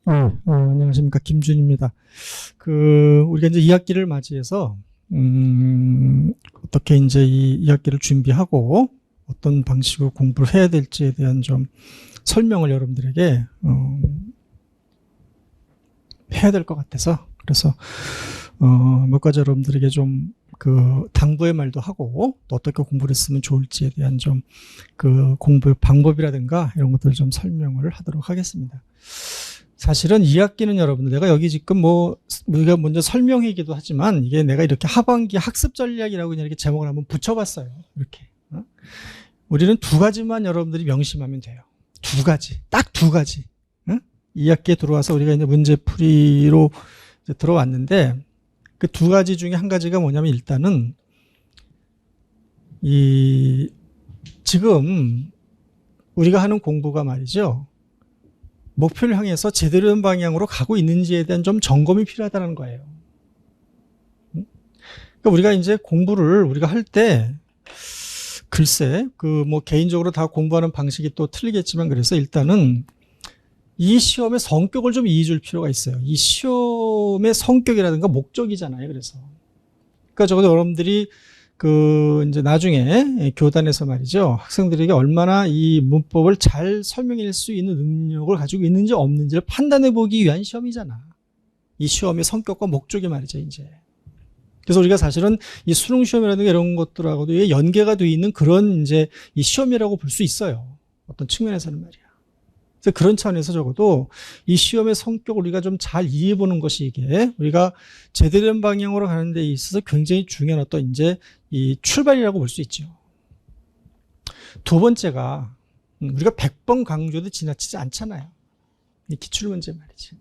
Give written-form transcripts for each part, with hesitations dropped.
네, 안녕하십니까. 김준입니다. 우리가 이제 2학기를 맞이해서, 어떻게 이제 이 2학기를 준비하고 어떤 방식으로 공부를 해야 될지에 대한 좀 설명을 여러분들에게, 해야 될 것 같아서, 그래서, 몇 가지 여러분들에게 좀 당부의 말도 하고, 또 어떻게 공부를 했으면 좋을지에 대한 좀 공부의 방법이라든가 이런 것들을 좀 설명을 하도록 하겠습니다. 사실은 2학기는 여러분들, 내가 여기 지금 우리가 먼저 설명이기도 하지만, 이게 내가 이렇게 하반기 학습 전략이라고 그냥 이렇게 제목을 한번 붙여봤어요. 이렇게. 우리는 두 가지만 여러분들이 명심하면 돼요. 두 가지. 딱 두 가지. 2학기에 들어와서 우리가 이제 문제풀이로 이제 들어왔는데, 그 두 가지 중에 한 가지가 뭐냐면, 일단은, 지금 우리가 하는 공부가 말이죠. 목표를 향해서 제대로 된 방향으로 가고 있는지에 대한 좀 점검이 필요하다는 거예요. 그러니까 우리가 이제 공부를 우리가 할 때, 글쎄, 개인적으로 다 공부하는 방식이 또 틀리겠지만, 그래서 일단은 이 시험의 성격을 좀 이해해 줄 필요가 있어요. 이 시험의 성격이라든가 목적이잖아요. 그래서. 그러니까 적어도 여러분들이 이제 나중에 교단에서 말이죠. 학생들에게 얼마나 이 문법을 잘 설명할 수 있는 능력을 가지고 있는지 없는지를 판단해 보기 위한 시험이잖아. 이 시험의 성격과 목적이 말이죠, 이제. 그래서 우리가 사실은 이 수능 시험이라든가 이런 것들하고도 연계가 되어 있는 그런 이제 이 시험이라고 볼 수 있어요. 어떤 측면에서는 말이야. 그래서 그런 차원에서 적어도 이 시험의 성격을 우리가 좀 잘 이해해 보는 것이 이게 우리가 제대로 된 방향으로 가는 데 있어서 굉장히 중요한 어떤 이제 이 출발이라고 볼 수 있죠. 두 번째가 우리가 100번 강조도 지나치지 않잖아요. 이 기출문제 말이지.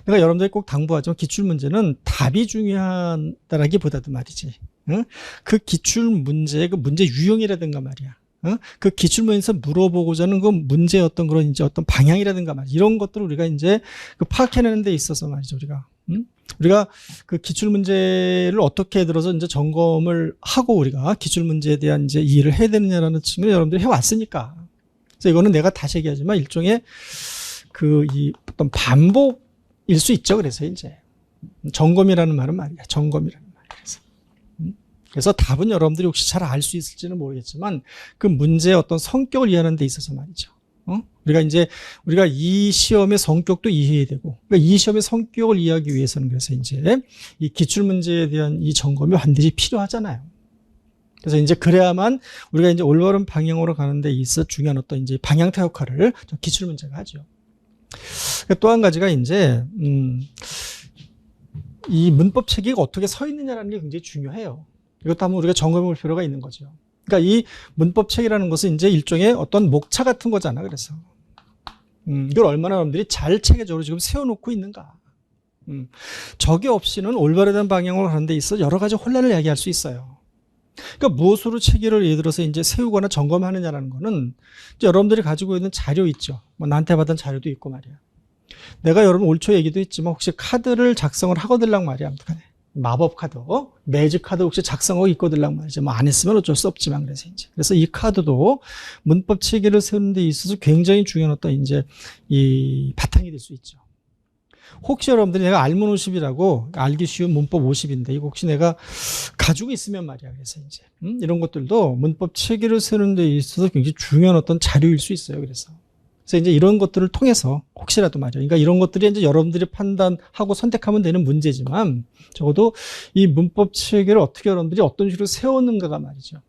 내가 여러분들이 꼭 당부하지만 기출문제는 답이 중요하다라기보다도 말이지. 그 기출문제의 문제 유형이라든가 말이야. 그 기출문제에서 물어보고자 하는 그 문제의 어떤 그런 이제 어떤 방향이라든가 말이야. 이런 것들을 우리가 이제 파악해내는 데 있어서 말이죠. 우리가 그 기출문제를 어떻게 들어서 이제 점검을 하고 우리가 기출문제에 대한 이제 이해를 해야 되느냐라는 측면을 여러분들이 해왔으니까. 그래서 이거는 내가 다시 얘기하지만 일종의 이 어떤 반복일 수 있죠. 그래서 이제 점검이라는 말은 말이야. 점검이라는 말. 그래서 답은 여러분들이 혹시 잘 알 수 있을지는 모르겠지만 그 문제의 어떤 성격을 이해하는 데 있어서 말이죠. 우리가 이 시험의 성격도 이해해야 되고, 그러니까 이 시험의 성격을 이해하기 위해서는 그래서 이제 이 기출문제에 대한 이 점검이 반드시 필요하잖아요. 그래서 이제 그래야만 우리가 이제 올바른 방향으로 가는 데 있어 중요한 어떤 이제 방향타 역할을 기출문제가 하죠. 또 한 가지가 이제, 이 문법 체계가 어떻게 서 있느냐라는 게 굉장히 중요해요. 이것도 한번 우리가 점검해 볼 필요가 있는 거죠. 그러니까 이 문법 체계라는 것은 이제 일종의 어떤 목차 같은 거잖아. 그래서. 이걸 얼마나 여러분들이 잘 체계적으로 지금 세워놓고 있는가. 저게 없이는 올바른 방향으로 가는 데 있어 여러 가지 혼란을 야기할 수 있어요. 그러니까 무엇으로 체계를 예를 들어서 이제 세우거나 점검하느냐라는 거는 이제 여러분들이 가지고 있는 자료 있죠. 나한테 받은 자료도 있고 말이야. 내가 여러분 올 초 얘기도 했지만 혹시 카드를 작성을 하거들랑 말이야. 아무튼 마법 카드, 매직 카드 혹시 작성하고 있거들랑 말이죠. 안 했으면 어쩔 수 없지만 그래서 이 카드도 문법 체계를 세우는 데 있어서 굉장히 중요한 어떤 이제 이 바탕이 될 수 있죠. 혹시 여러분들이 내가 알문 50이라고 알기 쉬운 문법 50인데 이거 혹시 내가 가지고 있으면 말이야. 그래서 이제 이런 것들도 문법 체계를 세우는 데 있어서 굉장히 중요한 어떤 자료일 수 있어요. 그래서 이제 이런 것들을 통해서 혹시라도 말이야. 그러니까 이런 것들이 이제 여러분들이 판단하고 선택하면 되는 문제지만 적어도 이 문법 체계를 어떻게 여러분들이 어떤 식으로 세웠는가가 말이죠.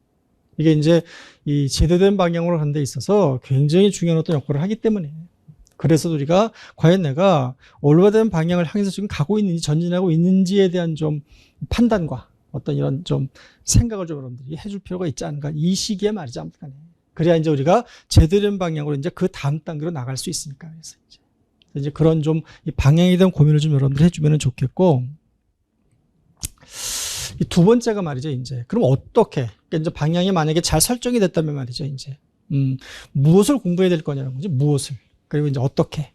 이게 이제 이 제대된 방향으로 가는 데 있어서 굉장히 중요한 어떤 역할을 하기 때문에 그래서 우리가 과연 내가 올바른 방향을 향해서 지금 가고 있는지 전진하고 있는지에 대한 좀 판단과 어떤 이런 좀 생각을 좀 여러분들이 해줄 필요가 있지 않은가. 이 시기에 말이죠. 아무튼 그래야 이제 우리가 제대로 된 방향으로 이제 그 다음 단계로 나갈 수 있으니까. 그래서 이제 그런 좀 이 방향에 대한 고민을 좀 여러분들 해주면 좋겠고. 이 두 번째가 말이죠. 이제 그럼 어떻게? 그러니까 이제 방향이 만약에 잘 설정이 됐다면 말이죠. 이제 무엇을 공부해야 될 거냐는 거지. 무엇을. 그리고 이제 어떻게.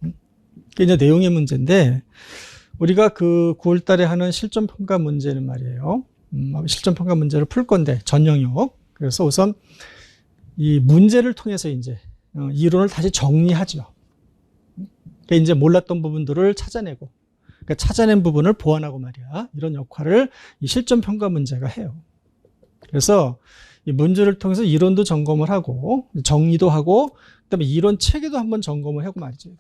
그게 이제 내용의 문제인데 우리가 9월 달에 하는 실전 평가 문제는 말이에요. 실전 평가 문제를 풀 건데 전 영역. 그래서 우선 이 문제를 통해서 이제 이론을 다시 정리하죠. 그러니까 이제 몰랐던 부분들을 찾아내고, 그러니까 찾아낸 부분을 보완하고 말이야. 이런 역할을 이 실전 평가 문제가 해요. 그래서 이 문제를 통해서 이론도 점검을 하고, 정리도 하고, 그다음에 이론 체계도 한번 점검을 하고 말이죠.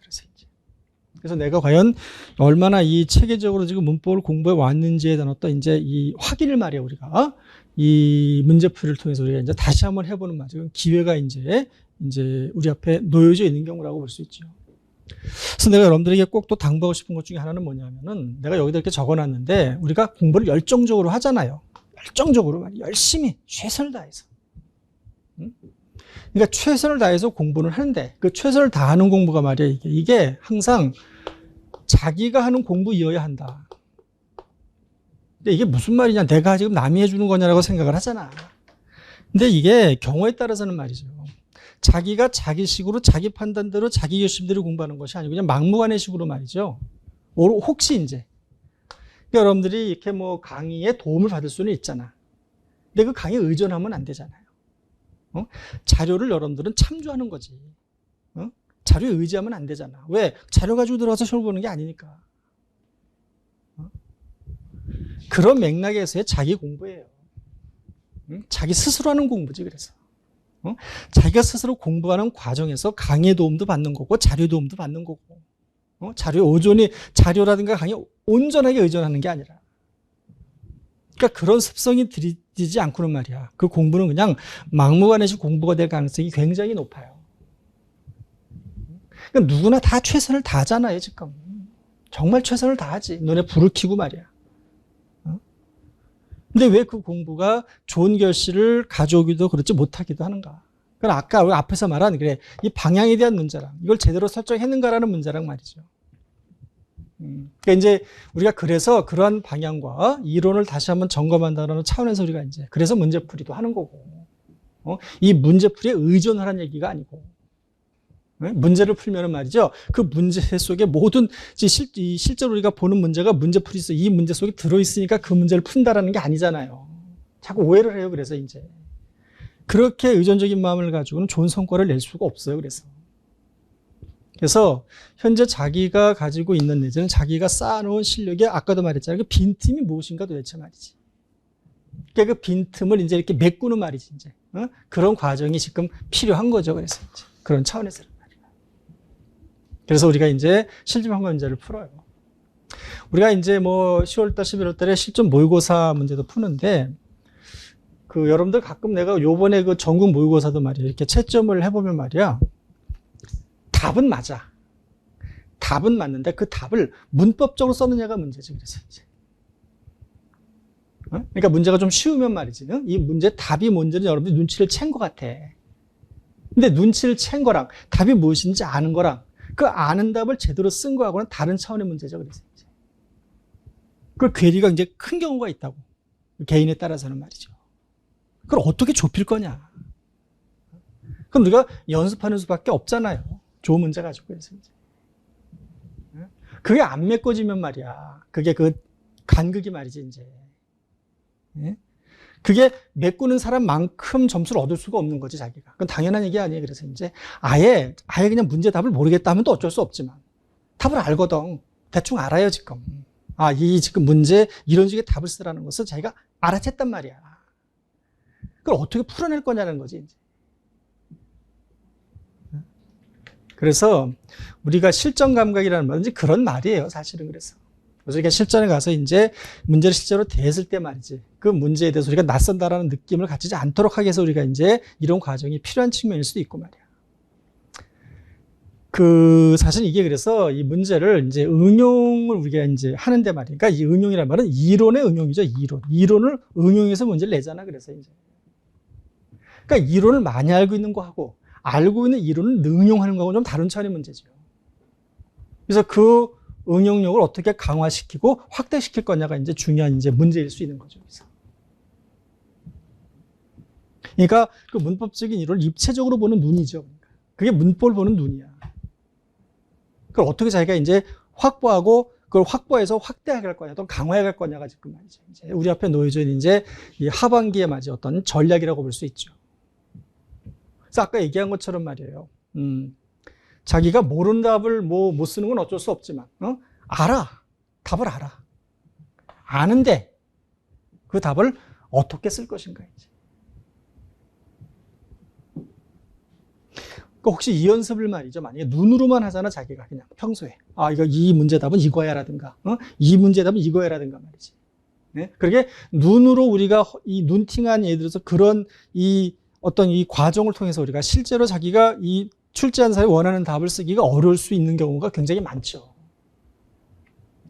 그래서 내가 과연 얼마나 이 체계적으로 지금 문법을 공부해 왔는지에 대한 어떤 이제 이 확인을 말이야, 우리가. 이 문제풀이를 통해서 우리가 이제 다시 한번 해보는 말이죠. 기회가 이제 우리 앞에 놓여져 있는 경우라고 볼 수 있죠. 그래서 내가 여러분들에게 꼭 또 당부하고 싶은 것 중에 하나는 뭐냐면은 내가 여기다 이렇게 적어 놨는데 우리가 공부를 열정적으로 하잖아요. 열정적으로 말이야. 열심히 최선을 다해서. 그러니까 최선을 다해서 공부는 하는데 그 최선을 다하는 공부가 말이야. 이게 항상 자기가 하는 공부이어야 한다. 근데 이게 무슨 말이냐. 내가 지금 남이 해주는 거냐라고 생각을 하잖아. 근데 이게 경우에 따라서는 말이죠. 자기가 자기식으로 자기 판단대로 자기 결심대로 공부하는 것이 아니고 그냥 막무가내 식으로 말이죠. 혹시 이제 그러니까 여러분들이 이렇게 뭐 강의에 도움을 받을 수는 있잖아. 근데 그 강의에 의존하면 안 되잖아요. 자료를 여러분들은 참조하는 거지. 자료에 의지하면 안 되잖아. 왜? 자료 가지고 들어가서 시험 보는 게 아니니까. 그런 맥락에서의 자기 공부예요. 자기 스스로 하는 공부지. 그래서 자기가 스스로 공부하는 과정에서 강의 도움도 받는 거고 자료 도움도 받는 거고 자료라든가 강의에 온전하게 의존하는 게 아니라 그러니까 그런 습성이 들이지 않고는 말이야. 그 공부는 그냥 막무가내식 공부가 될 가능성이 굉장히 높아요. 그러니까 누구나 다 최선을 다하잖아요, 지금. 정말 최선을 다하지. 눈에 불을 켜고 말이야. 근데 왜 그 공부가 좋은 결실을 가져오기도 그렇지 못하기도 하는가? 그건 아까 앞에서 말한 그래 이 방향에 대한 문제랑 이걸 제대로 설정했는가라는 문제랑 말이죠. 그러니까 이제 우리가 그래서 그러한 방향과 이론을 다시 한번 점검한다는 차원에서 우리가 이제 그래서 문제풀이도 하는 거고, 이 문제풀이에 의존하라는 얘기가 아니고, 문제를 풀면은 말이죠. 그 문제 속에 모든 실제로 우리가 보는 문제가 문제풀이 있어 이 문제 속에 들어 있으니까 그 문제를 푼다라는 게 아니잖아요. 자꾸 오해를 해요. 그래서 이제 그렇게 의존적인 마음을 가지고는 좋은 성과를 낼 수가 없어요. 그래서 현재 자기가 가지고 있는 내지는 자기가 쌓아놓은 실력이 아까도 말했잖아요. 그 빈틈이 무엇인가 도대체 말이지. 그러니까 그 빈틈을 이제 이렇게 메꾸는 말이지 이제. 그런 과정이 지금 필요한 거죠. 그래서 이제 그런 차원에서 말이야. 그래서 우리가 이제 실전 평가 문제를 풀어요. 우리가 이제 뭐 10월달, 11월달에 실전 모의고사 문제도 푸는데 그 여러분들 가끔 내가 요번에 그 전국 모의고사도 말이야 이렇게 채점을 해보면 말이야. 답은 맞아. 답은 맞는데 그 답을 문법적으로 썼느냐가 문제지. 그래서 이제. 그러니까 문제가 좀 쉬우면 말이지. 이 문제 답이 뭔지는 여러분들이 눈치를 챈 것 같아. 근데 눈치를 챈 거랑 답이 무엇인지 아는 거랑 그 아는 답을 제대로 쓴 거하고는 다른 차원의 문제죠. 그래서 이제. 그 괴리가 이제 큰 경우가 있다고. 개인에 따라서는 말이죠. 그걸 어떻게 좁힐 거냐. 그럼 우리가 연습하는 수밖에 없잖아요. 좋은 문제 가지고 해서 이제. 그게 안 메꿔지면 말이야. 그게 그 간극이 말이지, 이제. 그게 메꾸는 사람만큼 점수를 얻을 수가 없는 거지, 자기가. 그건 당연한 얘기 아니에요. 그래서 이제 아예 그냥 문제 답을 모르겠다 하면 또 어쩔 수 없지만 답을 알거든. 대충 알아요, 지금. 이 지금 문제 이런 식의 답을 쓰라는 것을 자기가 알아챘단 말이야. 그걸 어떻게 풀어낼 거냐는 거지, 이제. 그래서 우리가 실전 감각이라는 말은 이제 그런 말이에요, 사실은. 그래서 이렇게 실전에 가서 이제 문제를 실제로 대했을 때 말이지. 그 문제에 대해서 우리가 낯선다라는 느낌을 갖지 않도록 하기 위해서 우리가 이제 이런 과정이 필요한 측면일 수도 있고 말이야. 사실 이게 그래서 이 문제를 이제 응용을 우리가 이제 하는데 말이니까 그러니까 이 응용이라는 말은 이론의 응용이죠, 이론을 응용해서 문제를 내잖아, 그래서 이제. 그러니까 이론을 많이 알고 있는 거하고 알고 있는 이론을 응용하는 거하고 좀 다른 차원의 문제죠. 그래서 그 응용력을 어떻게 강화시키고 확대시킬 거냐가 이제 중요한 이제 문제일 수 있는 거죠. 그러니까 그 문법적인 이론을 입체적으로 보는 눈이죠. 그게 문법을 보는 눈이야. 그걸 어떻게 자기가 이제 확보하고 그걸 확보해서 확대해 갈 거냐, 또 강화해 갈 거냐가 지금 말이죠. 이제 우리 앞에 놓여져 있는 이제 이 하반기에 맞이 어떤 전략이라고 볼 수 있죠. 그래서 아까 얘기한 것처럼 말이에요. 자기가 모르는 답을 뭐 못 쓰는 건 어쩔 수 없지만, 알아. 답을 알아. 아는데 그 답을 어떻게 쓸 것인가 이제. 그러니까 혹시 이 연습을 말이죠. 만약에 눈으로만 하잖아, 자기가 그냥 평소에. 이 문제답은 이거야라든가, 이 문제답은 이거야라든가 말이지. 네? 그렇게 눈으로 우리가 이 눈팅한 예를 들어서 그런 어떤 이 과정을 통해서 우리가 실제로 자기가 이 출제한 사람이 원하는 답을 쓰기가 어려울 수 있는 경우가 굉장히 많죠.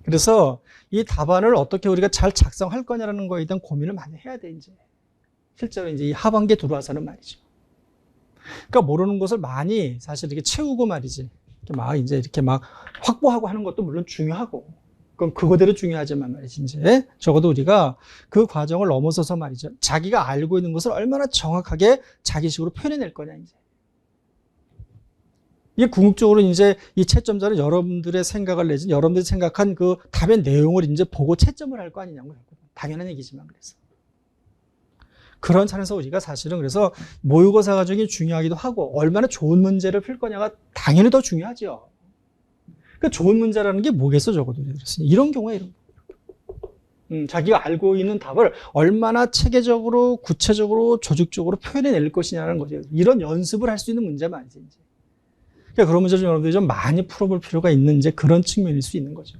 그래서 이 답안을 어떻게 우리가 잘 작성할 거냐라는 거에 대한 고민을 많이 해야 돼, 이제. 실제로 이제 이 하반기에 들어와서는 말이죠. 그러니까 모르는 것을 많이 사실 이렇게 채우고 말이지. 이렇게 막 확보하고 하는 것도 물론 중요하고. 그럼 그거대로 중요하지만 말이지, 이제. 적어도 우리가 그 과정을 넘어서서 말이죠. 자기가 알고 있는 것을 얼마나 정확하게 자기식으로 표현해낼 거냐, 이제. 이게 궁극적으로 이제 이 채점자는 여러분들의 생각을 내지, 여러분들이 생각한 그 답의 내용을 이제 보고 채점을 할 거 아니냐고요. 당연한 얘기지만 그래서. 그런 차원에서 우리가 사실은 그래서 모의고사 과정이 중요하기도 하고, 얼마나 좋은 문제를 풀 거냐가 당연히 더 중요하죠. 그 좋은 문제라는 게 뭐겠어, 적어도. 이런 경우에 이런 거. 자기가 알고 있는 답을 얼마나 체계적으로, 구체적으로, 조직적으로 표현해낼 것이냐는 거죠. 이런 연습을 할 수 있는 문제 말이지, 이제. 그러니까 그런 문제를 여러분들이 좀 많이 풀어볼 필요가 있는 이제 그런 측면일 수 있는 거죠.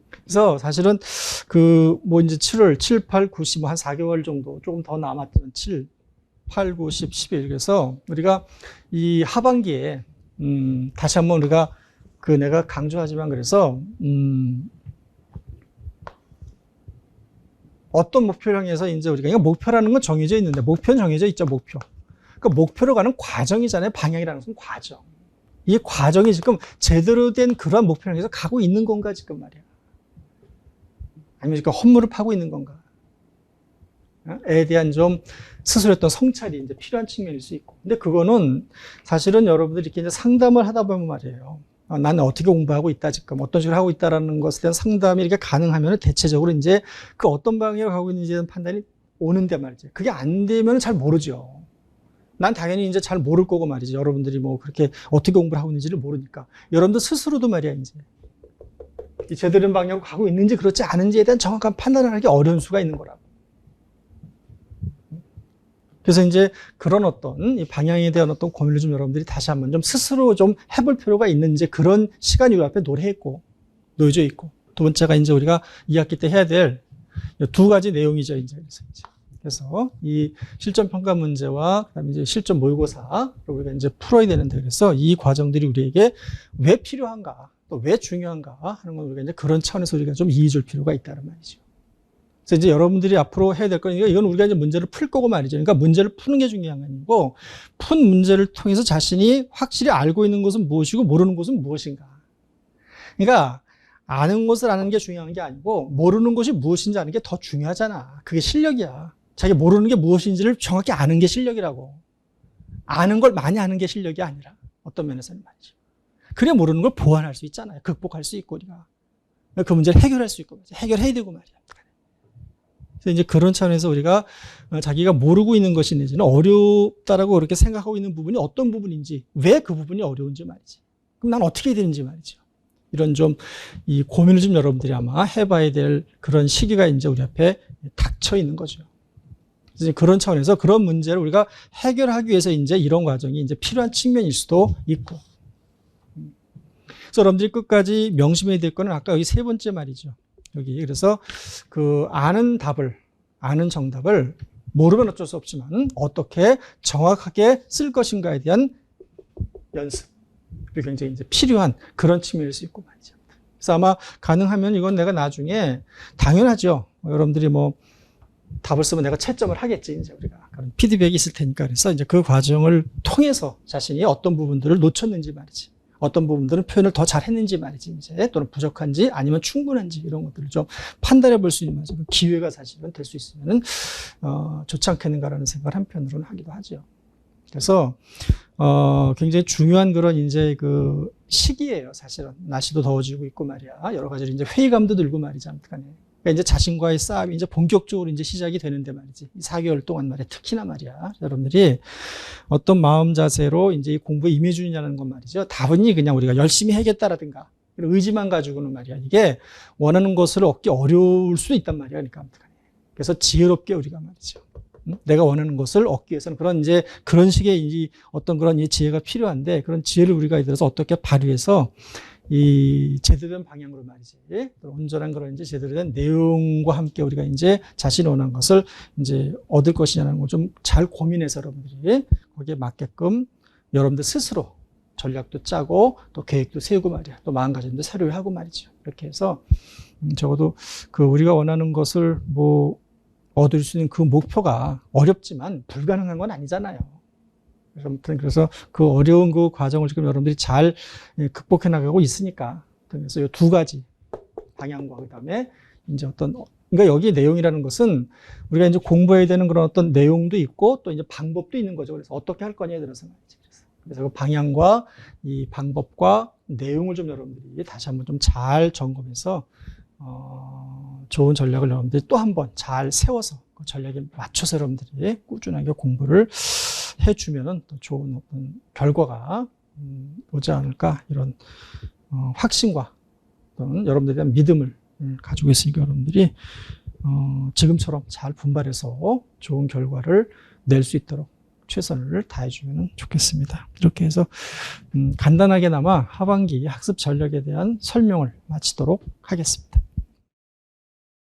그래서 사실은 이제 7월, 7, 8, 9, 10, 한 4개월 정도 조금 더 남았지만 7, 8, 9, 10, 11. 그래서 우리가 이 하반기에, 다시 한번 우리가 내가 강조하지만 그래서, 어떤 목표를 향해서 이제 우리가, 목표라는 건 정해져 있는데, 목표는 정해져 있죠, 목표. 그러니까 목표로 가는 과정이잖아요. 방향이라는 것은 과정. 이 과정이 지금 제대로 된 그러한 목표를 향해서 가고 있는 건가, 지금 말이야. 아니면 지금 헛물을 파고 있는 건가. 에 대한 좀 스스로 했던 성찰이 이제 필요한 측면일 수 있고. 근데 그거는 사실은 여러분들이 이렇게 이제 상담을 하다 보면 말이에요. 나는 어떻게 공부하고 있다, 지금. 어떤 식으로 하고 있다라는 것에 대한 상담이 이렇게 가능하면 대체적으로 이제 그 어떤 방향으로 가고 있는지에 대한 판단이 오는데 말이죠. 그게 안 되면 잘 모르죠. 난 당연히 이제 잘 모를 거고 말이지. 여러분들이 뭐 그렇게 어떻게 공부를 하고 있는지를 모르니까. 여러분들 스스로도 말이야, 이제. 이 제대로 된 방향으로 가고 있는지 그렇지 않은지에 대한 정확한 판단을 하기 어려운 수가 있는 거라고. 그래서 이제 그런 어떤 이 방향에 대한 어떤 고민을 좀 여러분들이 다시 한번 좀 스스로 좀 해볼 필요가 있는 이제 그런 시간이 우리 앞에 놓여져 있고. 두 번째가 이제 우리가 2학기 때 해야 될 두 가지 내용이죠, 이제. 그래서 이 실전 평가 문제와 그다음에 이제 실전 모의고사를 우리가 이제 풀어야 되는데, 그래서 이 과정들이 우리에게 왜 필요한가, 또 왜 중요한가 하는 건 우리가 이제 그런 차원에서 우리가 좀 이해해 줄 필요가 있다는 말이죠. 그래서 이제 여러분들이 앞으로 해야 될 거니까 이건 우리가 이제 문제를 풀 거고 말이죠. 그러니까 문제를 푸는 게 중요한 게 아니고, 푼 문제를 통해서 자신이 확실히 알고 있는 것은 무엇이고 모르는 것은 무엇인가. 그러니까 아는 것을 아는 게 중요한 게 아니고, 모르는 것이 무엇인지 아는 게 더 중요하잖아. 그게 실력이야. 자기 모르는 게 무엇인지를 정확히 아는 게 실력이라고. 아는 걸 많이 아는 게 실력이 아니라, 어떤 면에서는 말이죠. 그래 모르는 걸 보완할 수 있잖아요. 극복할 수 있고, 우리가. 그 문제를 해결할 수 있고, 해결해야 되고 말이야. 그래서 이제 그런 차원에서 우리가 자기가 모르고 있는 것이 내지는 어렵다라고 그렇게 생각하고 있는 부분이 어떤 부분인지, 왜 그 부분이 어려운지 말이지. 그럼 난 어떻게 해야 되는지 말이죠. 이런 좀 이 고민을 좀 여러분들이 아마 해봐야 될 그런 시기가 이제 우리 앞에 닥쳐 있는 거죠. 그래서 그런 차원에서 그런 문제를 우리가 해결하기 위해서 이제 이런 과정이 이제 필요한 측면일 수도 있고. 그래서 여러분들이 끝까지 명심해야 될 거는 아까 여기 세 번째 말이죠. 여기. 그래서 아는 정답을 모르면 어쩔 수 없지만 어떻게 정확하게 쓸 것인가에 대한 연습이 굉장히 이제 필요한 그런 측면일 수 있고 말이죠. 그래서 아마 가능하면 이건 내가 나중에 당연하죠. 여러분들이 뭐 답을 쓰면 내가 채점을 하겠지, 이제 우리가. 그런 피드백이 있을 테니까. 그래서 이제 그 과정을 통해서 자신이 어떤 부분들을 놓쳤는지 말이지. 어떤 부분들은 표현을 더 잘했는지 말이지, 이제. 또는 부족한지 아니면 충분한지 이런 것들을 좀 판단해 볼 수 있는 기회가 사실은 될 수 있으면은, 좋지 않겠는가라는 생각을 한편으로는 하기도 하죠. 그래서, 굉장히 중요한 그런 이제 시기예요, 사실은. 날씨도 더워지고 있고 말이야. 여러 가지 이제 회의감도 들고 말이지, 아무튼간에. 그러니까 이제 자신과의 싸움이 이제 본격적으로 이제 시작이 되는데 말이지. 4개월 동안 말이야. 특히나 말이야. 여러분들이 어떤 마음 자세로 이제 이 공부에 임해주느냐는 건 말이죠. 답은이 그냥 우리가 열심히 해야겠다라든가 이런 의지만 가지고는 말이야. 이게 원하는 것을 얻기 어려울 수도 있단 말이야. 그러니까 그래서 지혜롭게 우리가 말이죠. 내가 원하는 것을 얻기 위해서는 그런 식의 이 어떤 그런 이 지혜가 필요한데 그런 지혜를 우리가 들어서 어떻게 발휘해서 이 제대로 된 방향으로 말이지. 온전한 그런 이제 제대로 된 내용과 함께 우리가 이제 자신이 원하는 것을 이제 얻을 것이냐는 걸 좀 잘 고민해서 여러분들이 거기에 맞게끔 여러분들 스스로 전략도 짜고 또 계획도 세우고 말이야. 또 마음가짐도 새로 하고 말이죠. 이렇게 해서 적어도 그 우리가 원하는 것을 뭐 얻을 수 있는 그 목표가 어렵지만 불가능한 건 아니잖아요. 아무튼 그래서 그 어려운 그 과정을 지금 여러분들이 잘 극복해 나가고 있으니까. 그래서 이 두 가지 방향과 그다음에 이제 그러니까 여기 내용이라는 것은 우리가 이제 공부해야 되는 그런 어떤 내용도 있고 또 이제 방법도 있는 거죠. 그래서 어떻게 할 거냐에 들어서 말이지. 그래서 그 방향과 이 방법과 내용을 좀 여러분들이 다시 한번 좀 잘 점검해서 좋은 전략을 여러분들이 또 한 번 잘 세워서 그 전략에 맞춰서 여러분들이 꾸준하게 공부를 해주면은 또 좋은 어떤 결과가 오지 않을까 이런 확신과 또는 여러분들에 대한 믿음을 가지고 있으니까 여러분들이 지금처럼 잘 분발해서 좋은 결과를 낼 수 있도록 최선을 다해주면 좋겠습니다. 이렇게 해서 간단하게나마 하반기 학습 전략에 대한 설명을 마치도록 하겠습니다.